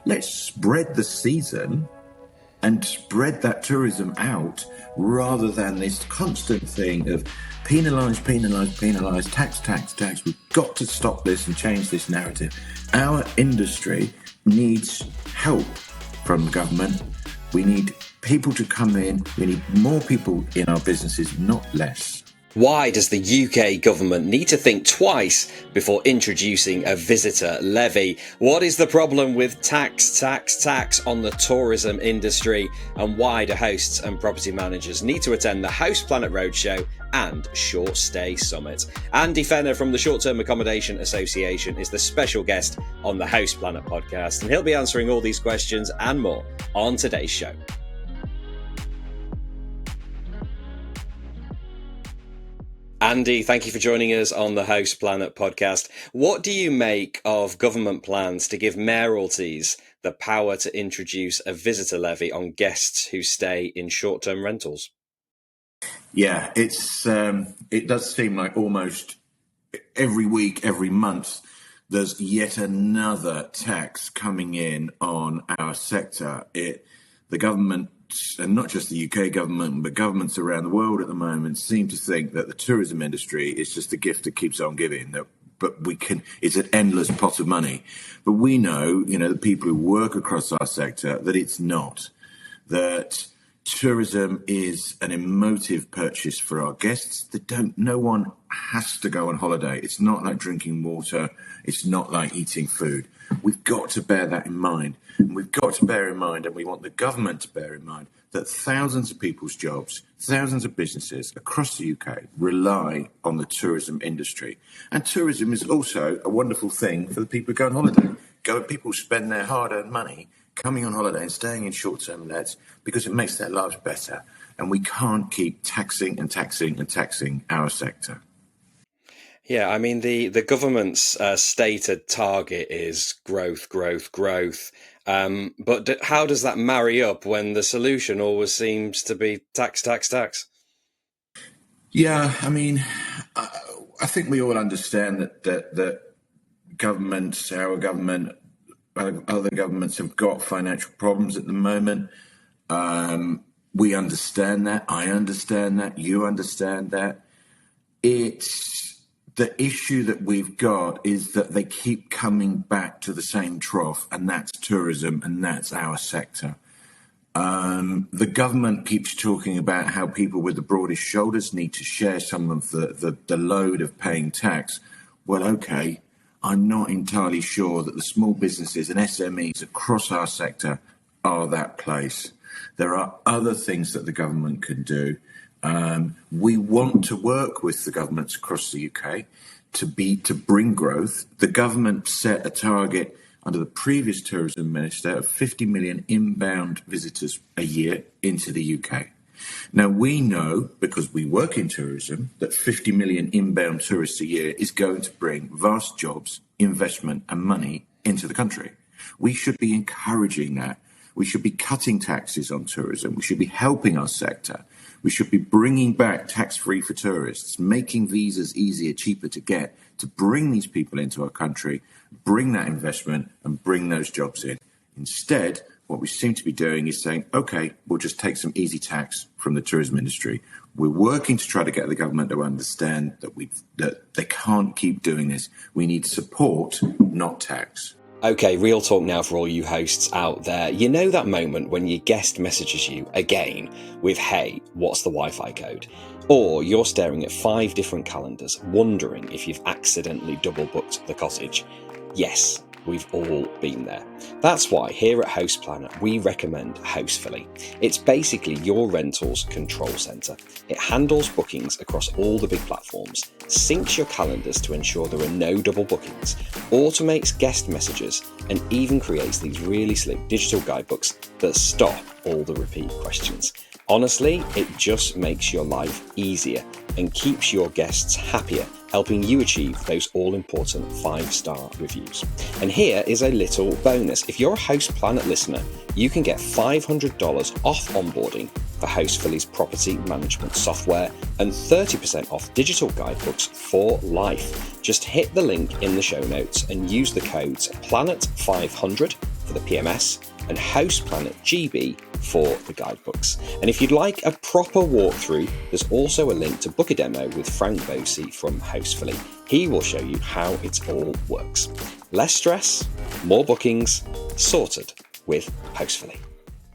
let's spread the season and spread that tourism out rather than this constant thing of penalise, tax. We've got to stop this and change this narrative. Our industry needs help from the government. We need people to come in. We need more people in our businesses, not less. Why does the UK government need to think twice before introducing a visitor levy? What is the problem with tax on the tourism industry? And why do hosts and property managers need to attend the Host Planet Roadshow and Short Stay Summit? Andy Fenner from the Term Accommodation Association is the special guest on the Host Planet podcast, and he'll be answering all these questions and more on today's show. Andy, thank you for joining us on the Host Planet podcast. What do you make of government plans to give mayoralties the power to introduce a visitor levy on guests who stay in short-term rentals? Yeah, it does seem like almost every week, every month, there's yet another tax coming in on our sector. The government, and not just the UK government, but governments around the world at the moment, seem to think that the tourism industry is just a gift that keeps on giving. But it's an endless pot of money. But we know, the people who work across our sector, that it's not. That tourism is an emotive purchase for our guests. No one has to go on holiday. It's not like drinking water. It's not like eating food. We've got to bear that in mind. And we've got to bear in mind, and we want the government to bear in mind, that thousands of people's jobs, thousands of businesses across the UK rely on the tourism industry. And tourism is also a wonderful thing for the people who go on holiday. People spend their hard-earned money coming on holiday and staying in short-term lets because it makes their lives better. And we can't keep taxing our sector. Yeah, I mean, the government's stated target is growth. But how does that marry up when the solution always seems to be tax? Yeah, I mean, I think we all understand that governments, our government, other governments have got financial problems at the moment. We understand that. I understand that. You understand that. The issue that we've got is that they keep coming back to the same trough, and that's tourism, and that's our sector. The government keeps talking about how people with the broadest shoulders need to share some of the load of paying tax. Well, okay, I'm not entirely sure that the small businesses and SMEs across our sector are that place. There are other things that the government can do. We want to work with the governments across the UK to bring growth. The government set a target under the previous tourism minister of 50 million inbound visitors a year into the UK. Now, we know, because we work in tourism, that 50 million inbound tourists a year is going to bring vast jobs, investment and money into the country. We should be encouraging that. We should be cutting taxes on tourism. We should be helping our sector. We should be bringing back tax-free for tourists, making visas easier, cheaper to get, to bring these people into our country, bring that investment and bring those jobs in. Instead, what we seem to be doing is saying, okay, we'll just take some easy tax from the tourism industry. We're working to try to get the government to understand that they can't keep doing this. We need support, not tax. Okay, real talk now for all you hosts out there. You know that moment when your guest messages you again with, hey, what's the Wi-Fi code? Or you're staring at 5 different calendars, wondering if you've accidentally double booked the cottage. Yes, we've all been there. That's why here at Host Planet, we recommend Hostfully. It's basically your rentals control center. It handles bookings across all the big platforms, syncs your calendars to ensure there are no double bookings, automates guest messages, and even creates these really slick digital guidebooks that stop all the repeat questions. Honestly, it just makes your life easier and keeps your guests happier, helping you achieve those all-important 5-star reviews. And here is a little bonus. If you're a Host Planet listener, you can get $500 off onboarding for Hostfully's property management software and 30% off digital guidebooks for life. Just hit the link in the show notes and use the codes PLANET500 for for the PMS, and Host Planet GB for the guidebooks. And if you'd like a proper walkthrough, there's also a link to book a demo with Frank Bosey from Hostfully. He will show you how it all works. Less stress, more bookings, sorted with Hostfully.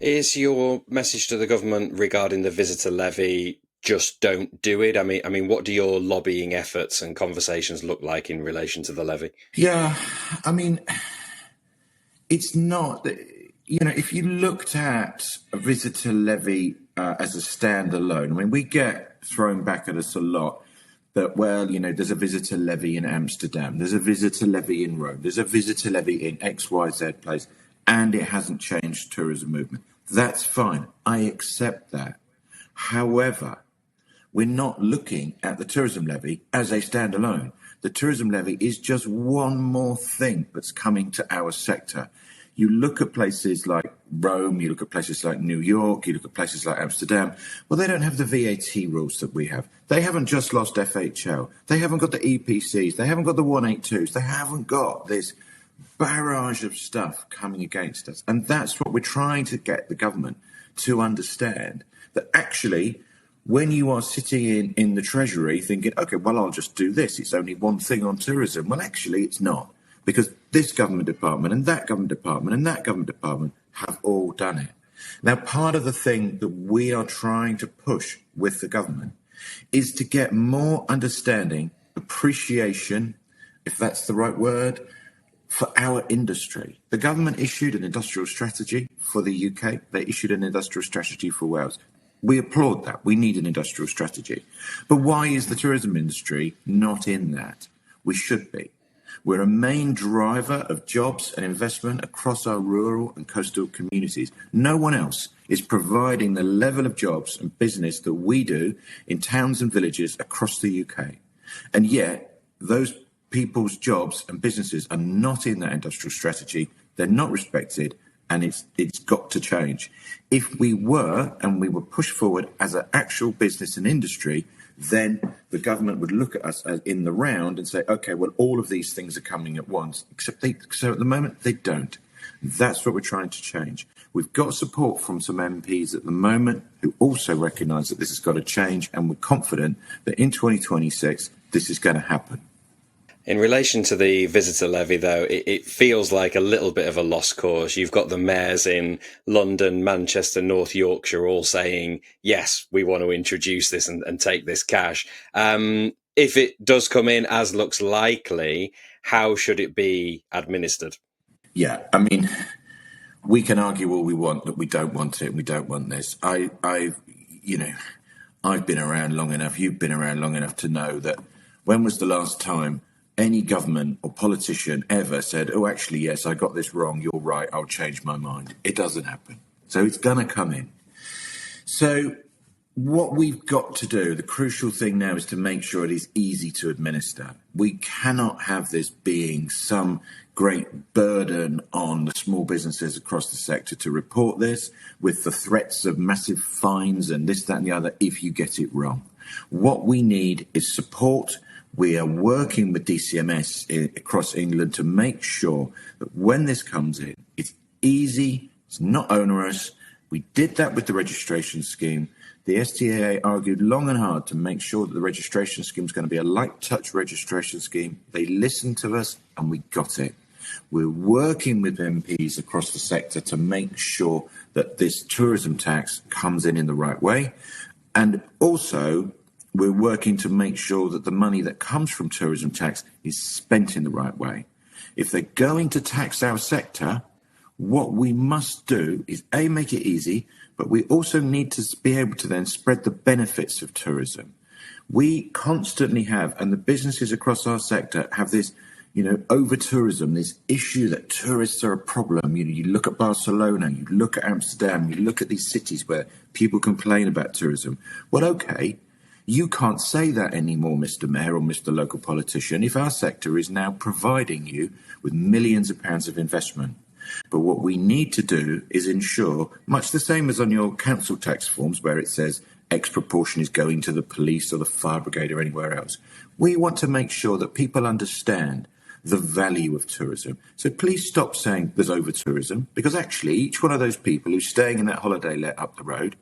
Is your message to the government regarding the visitor levy just don't do it? I mean, what do your lobbying efforts and conversations look like in relation to the levy? Yeah, I mean, it's not, if you looked at a visitor levy as a standalone, I mean, we get thrown back at us a lot that, there's a visitor levy in Amsterdam, there's a visitor levy in Rome, there's a visitor levy in XYZ place, and it hasn't changed tourism movement. That's fine. I accept that. However, we're not looking at the tourism levy as a standalone. The tourism levy is just one more thing that's coming to our sector. You look at places like Rome, you look at places like New York, you look at places like Amsterdam. Well, they don't have the VAT rules that we have. They haven't just lost FHL. They haven't got the EPCs. They haven't got the 182s. They haven't got this barrage of stuff coming against us. And that's what we're trying to get the government to understand, that actually, when you are sitting in the Treasury thinking, okay, well, I'll just do this, it's only one thing on tourism. Well, actually, it's not, because this government department and that government department and that government department have all done it. Now, part of the thing that we are trying to push with the government is to get more understanding, appreciation, if that's the right word, for our industry. The government issued an industrial strategy for the UK. They issued an industrial strategy for Wales. We applaud that. We need an industrial strategy. But why is the tourism industry not in that? We should be. We're a main driver of jobs and investment across our rural and coastal communities. No one else is providing the level of jobs and business that we do in towns and villages across the UK. And yet, those people's jobs and businesses are not in that industrial strategy. They're not respected, and it's got to change. If we were, and we were pushed forward as an actual business and industry, then the government would look at us in the round and say, okay, well, all of these things are coming at once, so at the moment they don't. That's what we're trying to change. We've got support from some MPs at the moment who also recognise that this has got to change, and we're confident that in 2026 this is going to happen. In relation to the visitor levy, though, it feels like a little bit of a lost cause. You've got the mayors in London, Manchester, North Yorkshire all saying, yes, we want to introduce this and take this cash. If it does come in as looks likely, how should it be administered? Yeah, I mean, we can argue all we want that we don't want it and we don't want this. I've been around long enough, you've been around long enough to know that when was the last time any government or politician ever said, oh, actually, yes, I got this wrong, you're right, I'll change my mind? It doesn't happen. So it's going to come in. So what we've got to do, the crucial thing now, is to make sure it is easy to administer. We cannot have this being some great burden on the small businesses across the sector to report this, with the threats of massive fines and this, that and the other if you get it wrong. What we need is support. We are working with DCMS across England to make sure that when this comes in, it's easy, it's not onerous. We did that with the registration scheme. The STAA argued long and hard to make sure that the registration scheme is going to be a light touch registration scheme. They listened to us and we got it. We're working with MPs across the sector to make sure that this tourism tax comes in the right way. And also, we're working to make sure that the money that comes from tourism tax is spent in the right way. If they're going to tax our sector, what we must do is, A, make it easy, but we also need to be able to then spread the benefits of tourism. We constantly have, and the businesses across our sector have this, over tourism, this issue that tourists are a problem. You look at Barcelona, you look at Amsterdam, you look at these cities where people complain about tourism. Well, okay, you can't say that anymore, Mr. Mayor or Mr. Local Politician, if our sector is now providing you with millions of pounds of investment. But what we need to do is ensure, much the same as on your council tax forms where it says X proportion is going to the police or the fire brigade or anywhere else, we want to make sure that people understand the value of tourism. So please stop saying there's over-tourism, because actually each one of those people who's staying in that holiday let up the road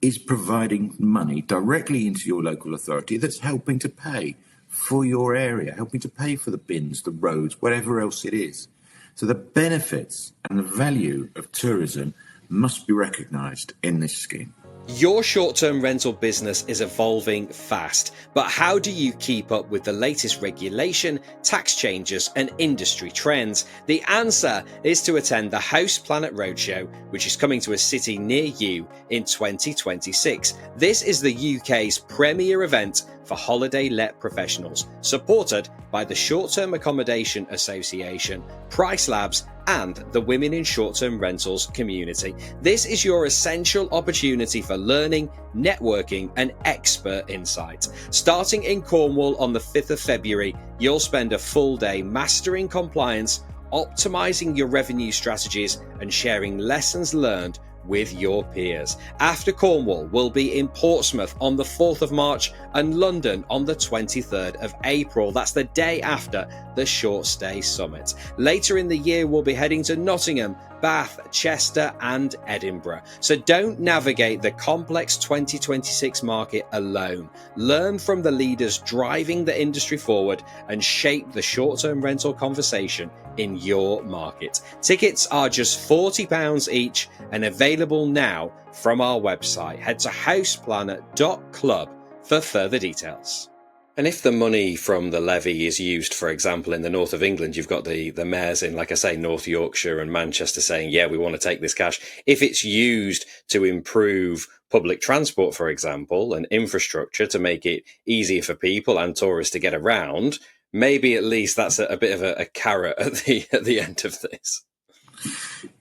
is providing money directly into your local authority that's helping to pay for your area, helping to pay for the bins, the roads, whatever else it is. So the benefits and the value of tourism must be recognised in this scheme. Your short-term rental business is evolving fast, but how do you keep up with the latest regulation, tax changes and industry trends? The answer is to attend the Host Planet Roadshow, which is coming to a city near you in 2026. This is the UK's premier event for holiday let professionals, supported by the Short-Term Accommodation Association, Price Labs and the Women in Short-Term Rentals community. This is your essential opportunity for learning, networking and expert insight. Starting in Cornwall on the 5th of February, you'll spend a full day mastering compliance, optimizing your revenue strategies and sharing lessons learned with your peers. After Cornwall, we'll be in Portsmouth on the 4th of March and London on the 23rd of April. That's the day after the Short Stay Summit. Later in the year, we'll be heading to Nottingham, Bath, Chester and Edinburgh. So don't navigate the complex 2026 market alone. Learn from the leaders driving the industry forward and shape the short-term rental conversation in your market. Tickets are just £40 each and available now from our website. Head to houseplanet.club for further details. And if the money from the levy is used, for example, in the north of England, you've got the mayors in, like I say, North Yorkshire and Manchester saying, yeah, we want to take this cash. If it's used to improve public transport, for example, and infrastructure to make it easier for people and tourists to get around, maybe at least that's a bit of a carrot at the end of this.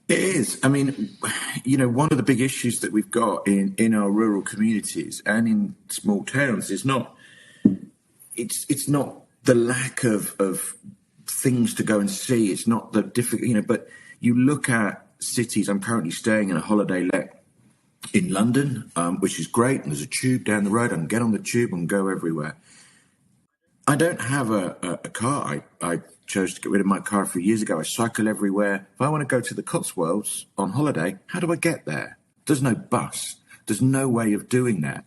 It is. I mean, one of the big issues that we've got in our rural communities and in small towns is not the lack of things to go and see. It's not the difficult, but you look at cities. I'm currently staying in a holiday let in London, which is great. And there's a tube down the road. I can get on the tube and go everywhere. I don't have a car. I chose to get rid of my car a few years ago. I cycle everywhere. If I want to go to the Cotswolds on holiday, how do I get there? There's no bus. There's no way of doing that.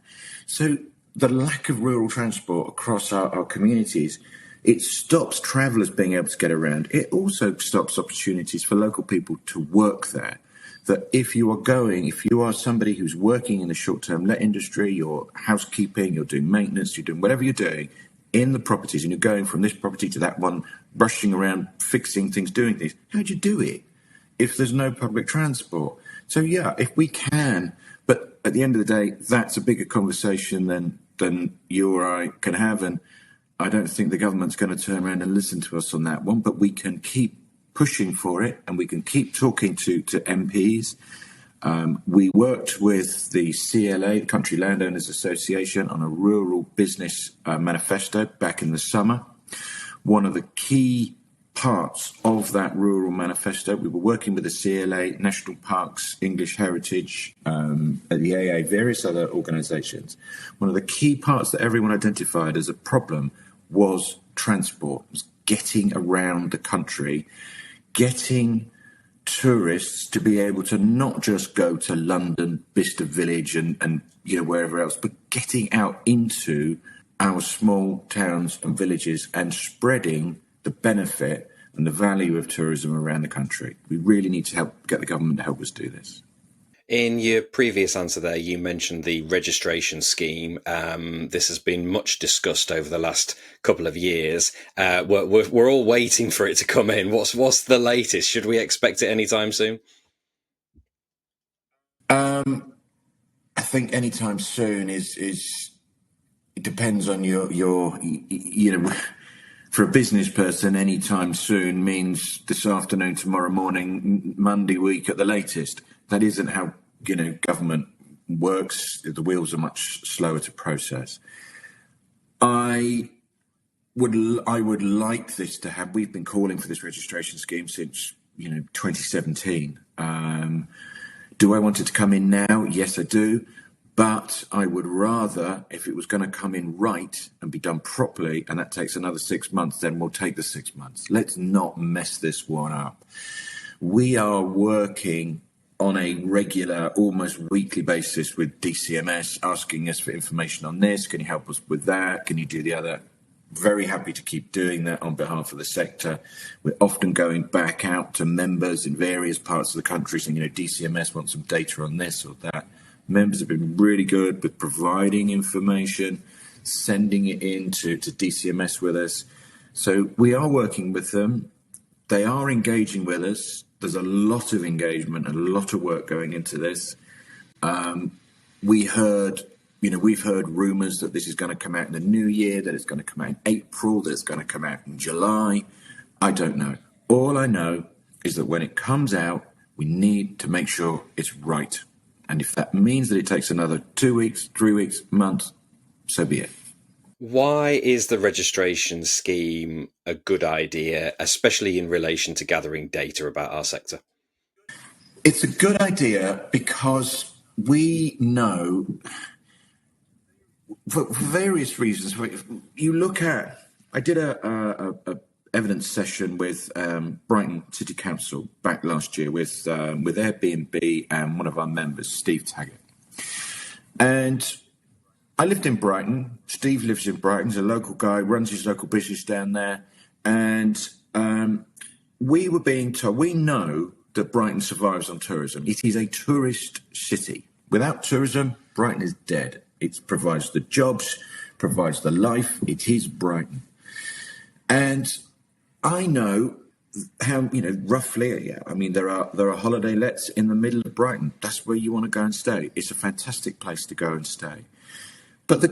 So the lack of rural transport across our communities, it stops travellers being able to get around. It also stops opportunities for local people to work there. That if you are somebody who's working in the short-term let industry, you're housekeeping, you're doing maintenance, you're doing whatever you're doing in the properties, and you're going from this property to that one, rushing around, fixing things, doing things, how'd you do it if there's no public transport? So yeah, if we can, but at the end of the day, that's a bigger conversation than you or I can have, and I don't think the government's going to turn around and listen to us on that one, but we can keep pushing for it and we can keep talking to MPs. We worked with the CLA, the Country Landowners Association, on a rural business manifesto back in the summer. One of the key parts of that rural manifesto, we were working with the CLA, National Parks, English Heritage, the AA, various other organisations. One of the key parts that everyone identified as a problem was transport, was getting around the country, getting tourists to be able to not just go to London, Bicester Village and wherever else, but getting out into our small towns and villages and spreading the benefit and the value of tourism around the country. We really need to get the government to help us do this. In your previous answer there, you mentioned the registration scheme. This has been much discussed over the last couple of years. We're all waiting for it to come in. What's the latest? Should we expect it anytime soon? I think anytime soon is it depends on your for a business person, anytime soon means this afternoon, tomorrow morning, Monday week at the latest. That isn't how government works. The wheels are much slower to process. I would like this to have. We've been calling for this registration scheme since 2017. Do I want it to come in now? Yes, I do. But I would rather, if it was going to come in right and be done properly, and that takes another 6 months, then we'll take the 6 months. Let's not mess this one up. We are working on a regular, almost weekly basis with DCMS, asking us for information on this. Can you help us with that? Can you do the other? Very happy to keep doing that on behalf of the sector. We're often going back out to members in various parts of the country saying, DCMS wants some data on this or that. Members have been really good with providing information, sending it in to DCMS with us. So we are working with them. They are engaging with us. There's a lot of engagement and a lot of work going into this. We've heard rumours that this is going to come out in the new year, that it's going to come out in April, that it's going to come out in July. I don't know. All I know is that when it comes out, we need to make sure it's right. And if that means that it takes another 2 weeks, 3 weeks, months, so be it. Why is the registration scheme a good idea, especially in relation to gathering data about our sector? It's a good idea because we know, for various reasons, you look at, I did a evidence session with Brighton City Council back last year with Airbnb and one of our members, Steve Taggart. And I lived in Brighton. Steve lives in Brighton. He's a local guy, runs his local business down there. And we were being told, we know that Brighton survives on tourism. It is a tourist city. Without tourism, Brighton is dead. It provides the jobs, provides the life. It is Brighton. And I know how, roughly, there are holiday lets in the middle of Brighton. That's where you want to go and stay. It's a fantastic place to go and stay. But the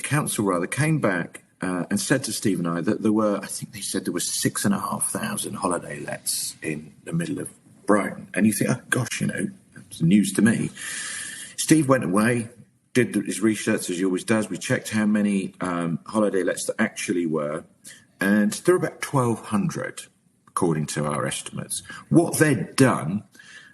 council came back and said to Steve and I that there were 6,500 holiday lets in the middle of Brighton. And you think, oh gosh, it's news to me. Steve went away, did his research as he always does. We checked how many holiday lets there actually were. And there were about 1,200, according to our estimates. What they'd done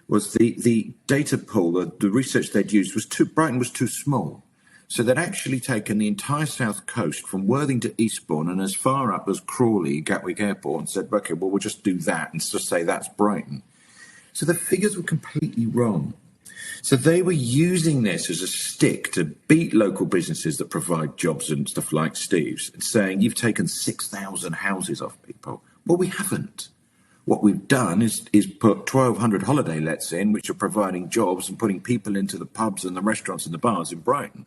was the data pool, the research they'd used Brighton was too small. So they'd actually taken the entire south coast from Worthing to Eastbourne and as far up as Crawley, Gatwick Airport, and said, okay, well, we'll just do that and just say that's Brighton. So the figures were completely wrong. So they were using this as a stick to beat local businesses that provide jobs and stuff like Steve's and saying, you've taken 6,000 houses off people. Well, we haven't. What we've done is put 1,200 holiday lets in, which are providing jobs and putting people into the pubs and the restaurants and the bars in Brighton.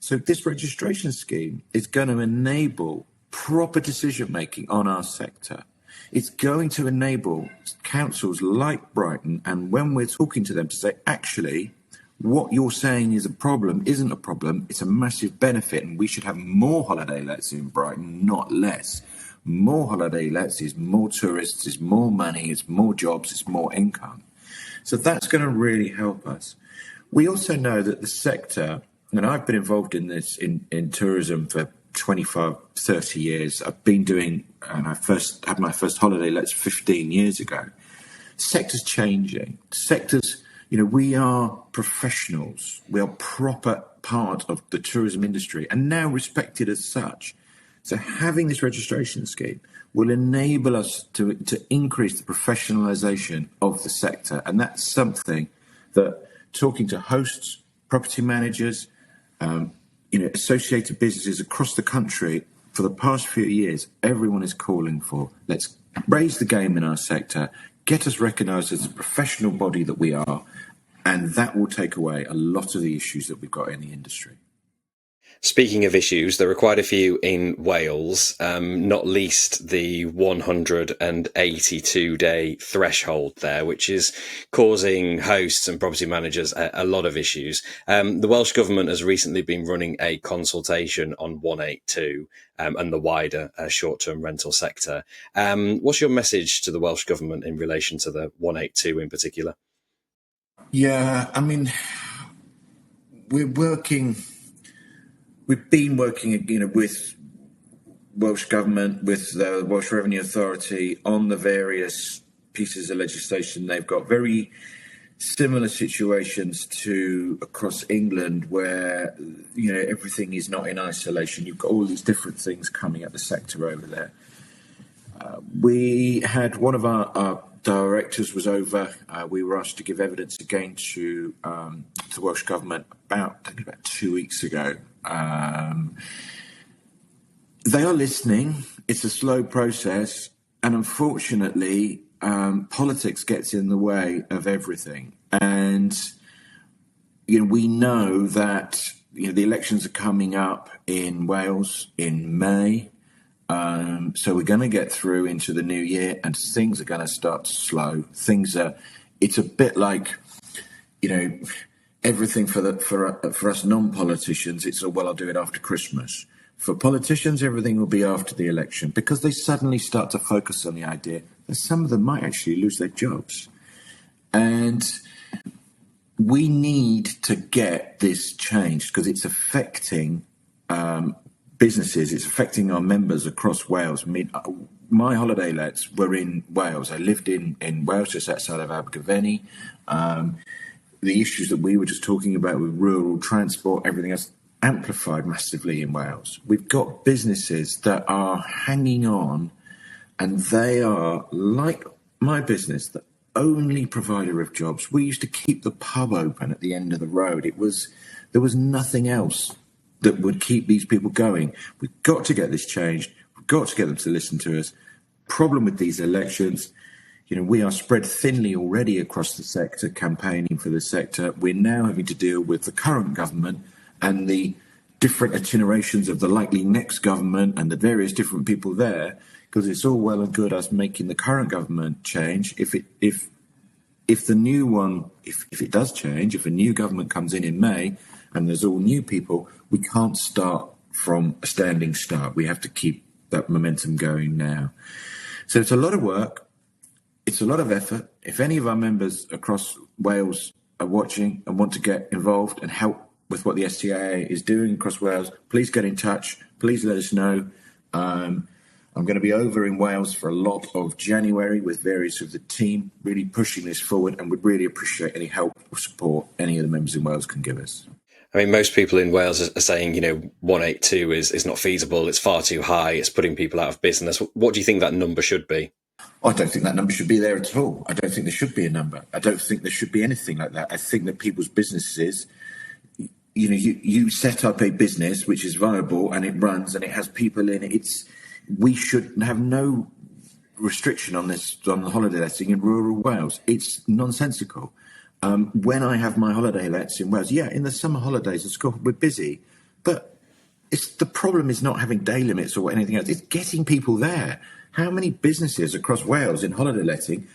So this registration scheme is going to enable proper decision-making on our sector. It's going to enable councils like Brighton, and when we're talking to them, to say, actually, what you're saying is a problem isn't a problem, it's a massive benefit, and we should have more holiday lets in Brighton, not less. More holiday lets is more tourists, is more money, it's more jobs, it's more income. So that's going to really help us. We also know that the sector, and I've been involved in this in tourism for 25, 30 years. I've been doing, and I first had my first holiday lets 15 years ago. Sector's changing. Sectors, we are professionals. We are proper part of the tourism industry and now respected as such. So having this registration scheme will enable us to increase the professionalisation of the sector. And that's something that talking to hosts, property managers, associated businesses across the country for the past few years, everyone is calling for. Let's raise the game in our sector, get us recognised as a professional body that we are, and that will take away a lot of the issues that we've got in the industry. Speaking of issues, there are quite a few in Wales, not least the 182-day threshold there, which is causing hosts and property managers a lot of issues. The Welsh Government has recently been running a consultation on 182 and the wider short-term rental sector. What's your message to the Welsh Government in relation to the 182 in particular? Yeah, We've been working, with Welsh Government, with the Welsh Revenue Authority on the various pieces of legislation they've got. Very similar situations to across England where, everything is not in isolation. You've got all these different things coming at the sector over there. We had one of our directors was over. We were asked to give evidence again to the Welsh Government about 2 weeks ago. They are listening. It's a slow process, and unfortunately, politics gets in the way of everything. And we know that the elections are coming up in Wales in May. So we're going to get through into the new year, and things are going to start to slow. It's a bit like, everything for us non-politicians. It's I'll do it after Christmas. For politicians, everything will be after the election, because they suddenly start to focus on the idea that some of them might actually lose their jobs. And we need to get this changed, because it's affecting businesses, it's affecting our members across Wales. I mean, my holiday lets were in Wales. I lived in Wales, just outside of Abergavenny. The issues that we were just talking about with rural transport, everything else, amplified massively in Wales. We've got businesses that are hanging on, and they are, like my business, the only provider of jobs. We used to keep the pub open at the end of the road. There was nothing else that would keep these people going. We've got to get this changed. We've got to get them to listen to us. Problem with these elections, we are spread thinly already across the sector, campaigning for the sector. We're now having to deal with the current government and the different itinerations of the likely next government and the various different people there, because it's all well and good us making the current government change. If the new one, if it does change, if a new government comes in May and there's all new people, we can't start from a standing start. We have to keep that momentum going now. So it's a lot of work. It's a lot of effort. If any of our members across Wales are watching and want to get involved and help with what the STAA is doing across Wales, please get in touch. Please let us know. I'm going to be over in Wales for a lot of January with various of the team, really pushing this forward, and would really appreciate any help or support any of the members in Wales can give us. I mean, most people in Wales are saying, 182 is not feasible. It's far too high. It's putting people out of business. What do you think that number should be? I don't think that number should be there at all. I don't think there should be a number. I don't think there should be anything like that. I think that people's businesses, you set up a business which is viable and it runs and it has people in it. We should have no restriction on the holiday letting in rural Wales. It's nonsensical. When I have my holiday lets in Wales, in the summer holidays at school, we're busy, but the problem is not having day limits or anything else. It's getting people there. How many businesses across Wales in holiday letting,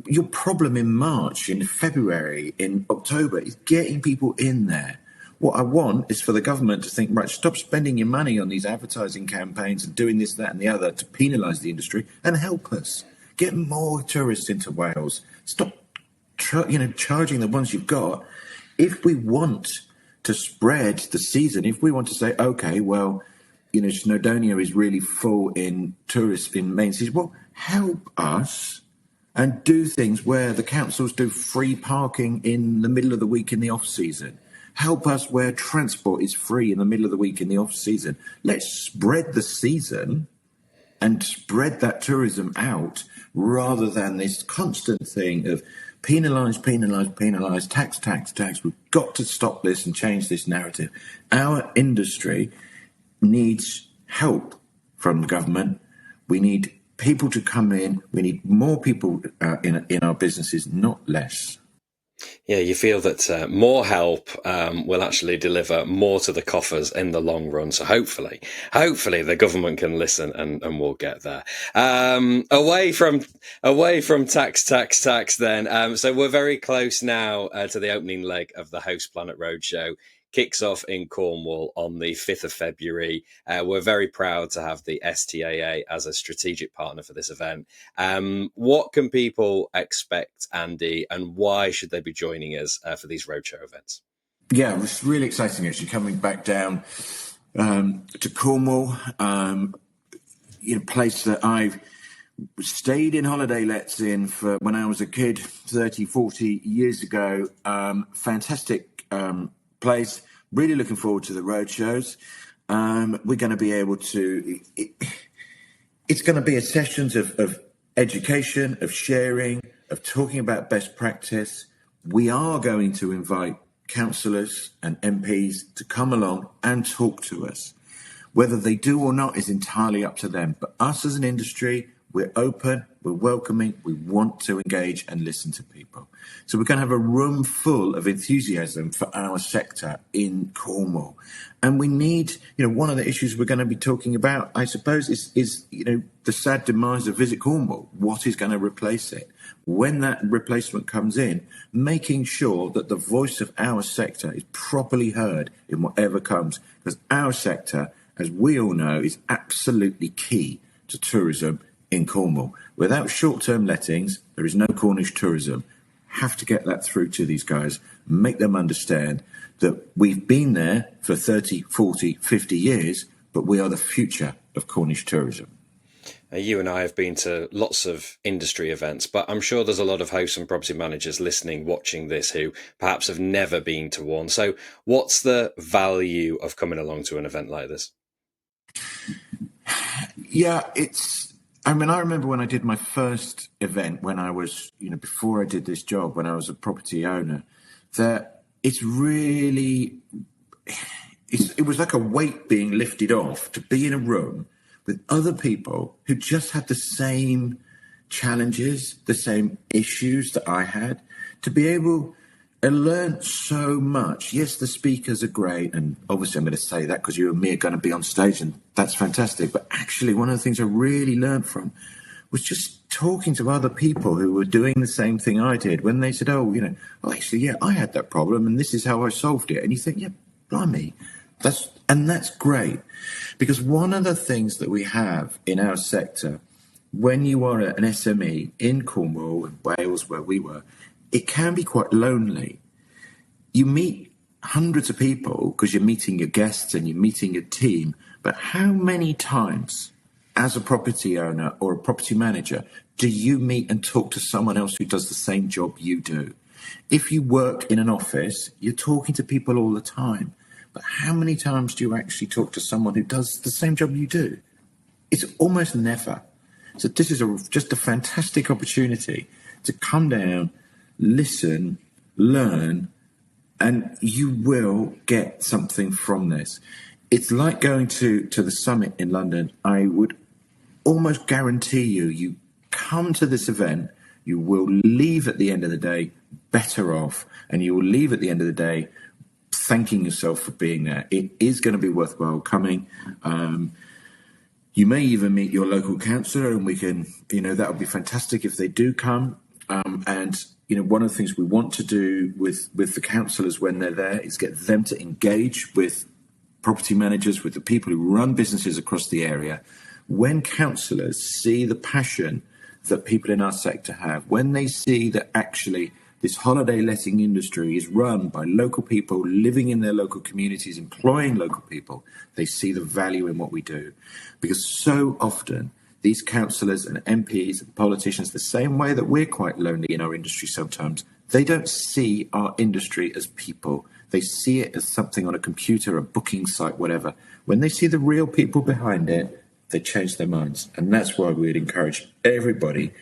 your problem in March, in February, in October is getting people in there. What I want is for the government to think, right, stop spending your money on these advertising campaigns and doing this, that and the other to penalise the industry, and help us get more tourists into Wales. Stop charging the ones you've got. If we want to spread the season, if we want to say, okay, well, Snowdonia is really full in tourists in main season, well, help us and do things where the councils do free parking in the middle of the week in the off season. Help us where transport is free in the middle of the week in the off season. Let's spread the season and spread that tourism out, rather than this constant thing of penalise, tax. We've got to stop this and change this narrative. Our industry needs help from the government. We need people to come in. We need more people in our businesses, not less. Yeah, you feel that more help will actually deliver more to the coffers in the long run. So hopefully the government can listen and we'll get there. Away from tax then. So we're very close now to the opening leg of the Host Planet Roadshow. Kicks off in Cornwall on the 5th of February. We're very proud to have the STAA as a strategic partner for this event. What can people expect, Andy, and why should they be joining us for these roadshow events? Yeah, it's really exciting actually coming back down to Cornwall, place that I've stayed in holiday lets in for when I was a kid 30, 40 years ago. Fantastic place. Really looking forward to the road shows. We're going to be able to, it's going to be a sessions of education, of sharing, of talking about best practice. We are going to invite councillors and MPs to come along and talk to us. Whether they do or not is entirely up to them. But us as an industry, we're open, we're welcoming, we want to engage and listen to people. So we're going to have a room full of enthusiasm for our sector in Cornwall. And we need, one of the issues we're going to be talking about, I suppose, is the sad demise of Visit Cornwall. What is going to replace it? When that replacement comes in, making sure that the voice of our sector is properly heard in whatever comes, because our sector, as we all know, is absolutely key to tourism in Cornwall. Without short-term lettings, there is no Cornish tourism. Have to get that through to these guys, make them understand that we've been there for 30, 40, 50 years, but we are the future of Cornish tourism. You and I have been to lots of industry events, but I'm sure there's a lot of hosts and property managers listening, watching this, who perhaps have never been to one. So what's the value of coming along to an event like this? Yeah, I remember when I did my first event when I was, before I did this job, when I was a property owner, that it was like a weight being lifted off to be in a room with other people who just had the same challenges, the same issues that I had, to be able to learn so much. Yes, the speakers are great, and obviously I'm going to say that because you and me are going to be on stage, and that's fantastic. But actually, one of the things I really learned from was just talking to other people who were doing the same thing I did. When they said, I had that problem, and this is how I solved it. And you think, yeah, blimey, that's great. Because one of the things that we have in our sector, when you are an SME in Cornwall and Wales, where we were, it can be quite lonely. You meet hundreds of people because you're meeting your guests and you're meeting your team, but how many times as a property owner or a property manager do you meet and talk to someone else who does the same job you do? If you work in an office, you're talking to people all the time. But how many times do you actually talk to someone who does the same job you do? It's almost never. So this is just a fantastic opportunity to come down, listen, learn, and you will get something from this. It's like going to the summit in London. I would almost guarantee you come to this event, you will leave at the end of the day better off, and you will leave at the end of the day thanking yourself for being there. It is going to be worthwhile coming. You may even meet your local councillor, and we can, that would be fantastic if they do come. And one of the things we want to do with the councillors when they're there is get them to engage with property managers, with the people who run businesses across the area. When councillors see the passion that people in our sector have, when they see that actually this holiday letting industry is run by local people living in their local communities, employing local people, they see the value in what we do. Because so often these councillors and MPs and politicians, the same way that we're quite lonely in our industry sometimes, they don't see our industry as people. They see it as something on a computer, a booking site, whatever. When they see the real people behind it, they change their minds. And that's why we'd encourage everybody,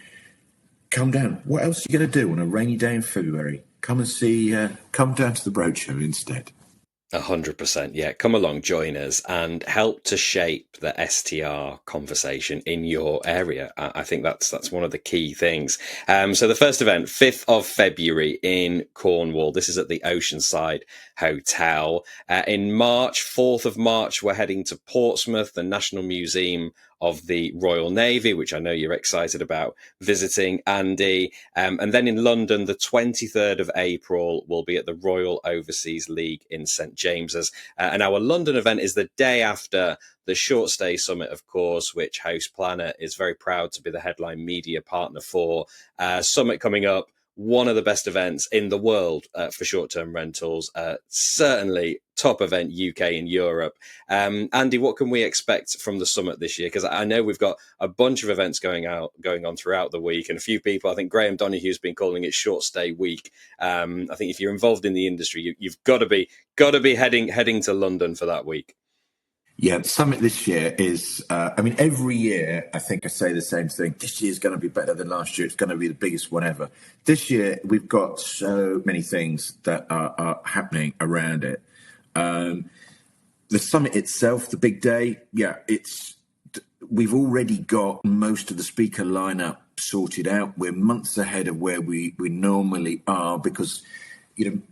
come down. What else are you going to do on a rainy day in February? Come down to the roadshow instead. 100%. Yeah. Come along, join us, and help to shape the STR conversation in your area. I think that's one of the key things. So the first event, 5th of February in Cornwall. This is at the Oceanside Hotel. In March, 4th of March, we're heading to Portsmouth, the National Museum of the Royal Navy, which I know you're excited about visiting, Andy. And then in London, the 23rd of April, we'll be at the Royal Overseas League in St James's. And our London event is the day after the Short Stay Summit, of course, which Host Planet is very proud to be the headline media partner for. Summit coming up. One of the best events in the world for short-term rentals. Certainly top event UK and Europe. Andy, what can we expect from the summit this year? Because I know we've got a bunch of events going on throughout the week, and a few people, I think Graham Donohue's been calling it Short Stay Week. I think if you're involved in the industry, you've got to be heading to London for that week. Yeah, the summit this year is, every year I think I say the same thing. This year's going to be better than last year. It's going to be the biggest one ever. This year, we've got so many things that are happening around it. The summit itself, the big day, we've already got most of the speaker lineup sorted out. We're months ahead of where we normally are because,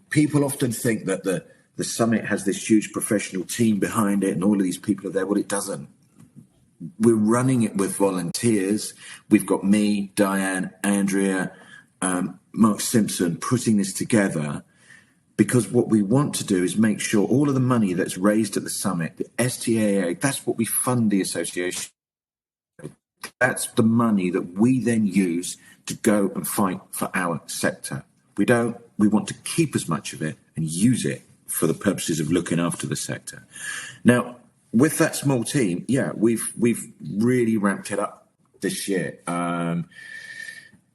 people often think that the summit has this huge professional team behind it and all of these people are there. Well, it doesn't. We're running it with volunteers. We've got me, Diane, Andrea, Mark Simpson putting this together because what we want to do is make sure all of the money that's raised at the summit, the STAA, that's what we fund the association. That's the money that we then use to go and fight for our sector. We want to keep as much of it and use it for the purposes of looking after the sector. Now, with that small team, we've really ramped it up this year.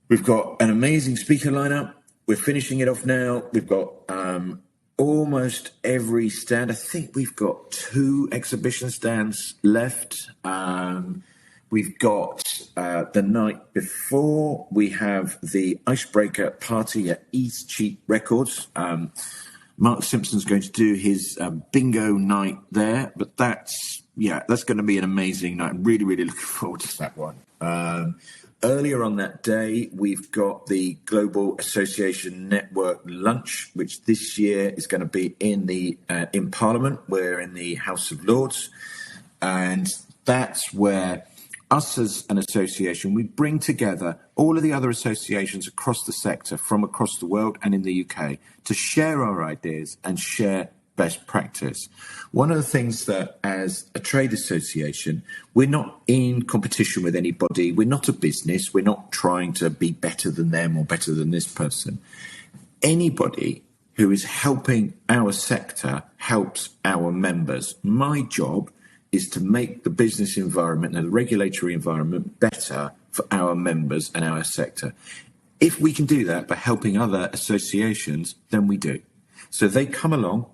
We've got an amazing speaker lineup. We're finishing it off now. We've got almost every stand. I think we've got 2 exhibition stands left. We've got the night before, we have the icebreaker party at East Cheap Records. Mark Simpson's going to do his bingo night there, but that's going to be an amazing night. I'm really, really looking forward to that one. Earlier on that day, we've got the Global Association Network lunch, which this year is going to be in Parliament. We're in the House of Lords, and that's where us as an association, we bring together all of the other associations across the sector from across the world and in the UK to share our ideas and share best practice. One of the things that as a trade association, we're not in competition with anybody. We're not a business. We're not trying to be better than them or better than this person. Anybody who is helping our sector helps our members. My job is to make the business environment and the regulatory environment better for our members and our sector. If we can do that by helping other associations, then we do. So they come along,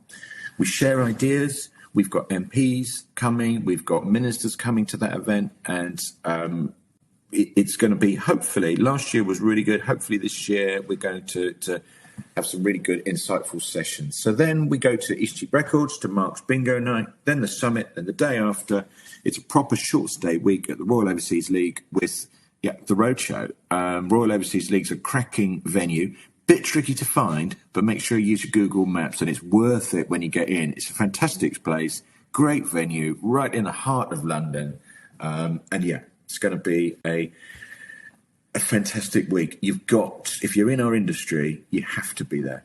we share ideas, we've got MPs coming, we've got ministers coming to that event, and it's going to be, hopefully, last year was really good, hopefully this year we're going to have some really good, insightful sessions. So then we go to East Cheap Records, to Mark's bingo night, then the summit, then the day after, it's a proper short stay week at the Royal Overseas League with the Roadshow. Royal Overseas League's a cracking venue, bit tricky to find, but make sure you use your Google Maps and it's worth it when you get in. It's a fantastic place, great venue, right in the heart of London. It's going to be a fantastic week. If you're in our industry, you have to be there.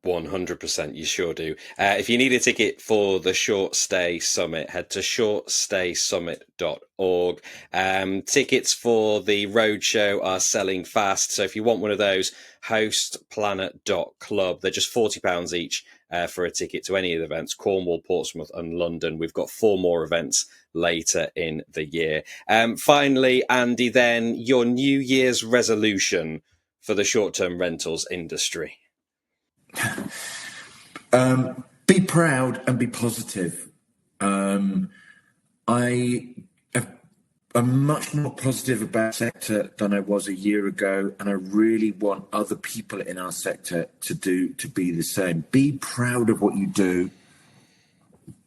100%, you sure do. If you need a ticket for the Short Stay Summit, head to shortstaysummit.org. Tickets for the roadshow are selling fast, so if you want one of those, hostplanet.club. They're just £40 each for a ticket to any of the events, Cornwall, Portsmouth and London. We've got 4 more events later in the year. Finally, Andy, then, your New Year's resolution for the short-term rentals industry. Be proud and be positive. I'm much more positive about the sector than I was a year ago, and I really want other people in our sector to be the same. Be proud of what you do.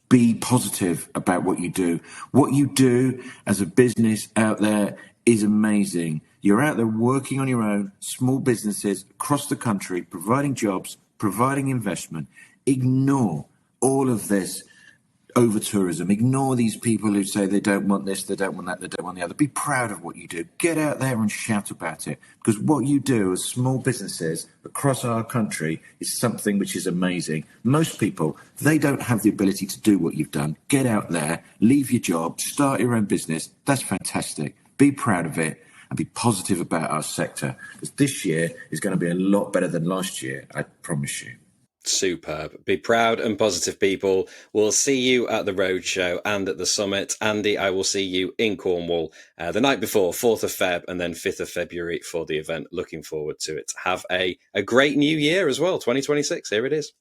Be positive about what you do. What you do as a business out there is amazing. You're out there working on your own, small businesses across the country, providing jobs, providing investment. Ignore all of this over tourism. Ignore these people who say they don't want this, they don't want that, they don't want the other. Be proud of what you do. Get out there and shout about it, because what you do as small businesses across our country is something which is amazing. Most people, they don't have the ability to do what you've done. Get out there, leave your job, start your own business. That's fantastic. Be proud of it and be positive about our sector, because this year is going to be a lot better than last year, I promise you. Superb. Be proud and positive, people. We'll see you at the roadshow and at the summit. Andy, I will see you in Cornwall the night before, 4th of Feb, and then 5th of February for the event. Looking forward to it. Have a great new year as well, 2026. Here it is.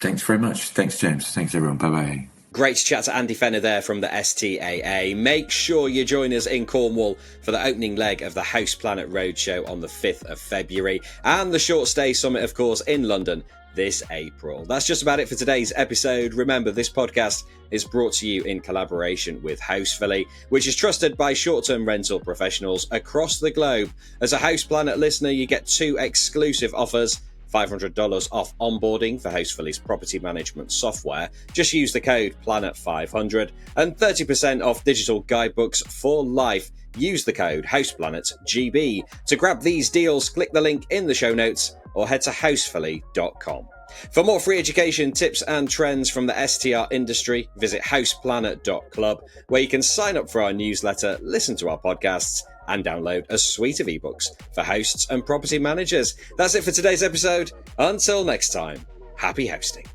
Thanks very much. Thanks, James. Thanks, everyone. Bye-bye. Great to chat to Andy Fenner there from the STAA. Make sure you join us in Cornwall for the opening leg of the Host Planet Roadshow on the 5th of February and the Short Stay Summit, of course, in London this April. That's just about it for today's episode. Remember, this podcast is brought to you in collaboration with Housefully, which is trusted by short-term rental professionals across the globe. As a Host Planet listener, you get 2 exclusive offers: $500 off onboarding for Housefully's property management software. Just use the code PLANET500, and 30% off digital guidebooks for life. Use the code HousePlanetGB. To grab these deals, click the link in the show notes or head to housefully.com. For more free education, tips and trends from the STR industry, visit houseplanet.club, where you can sign up for our newsletter, listen to our podcasts, and download a suite of ebooks for hosts and property managers. That's it for today's episode. Until next time, happy hosting.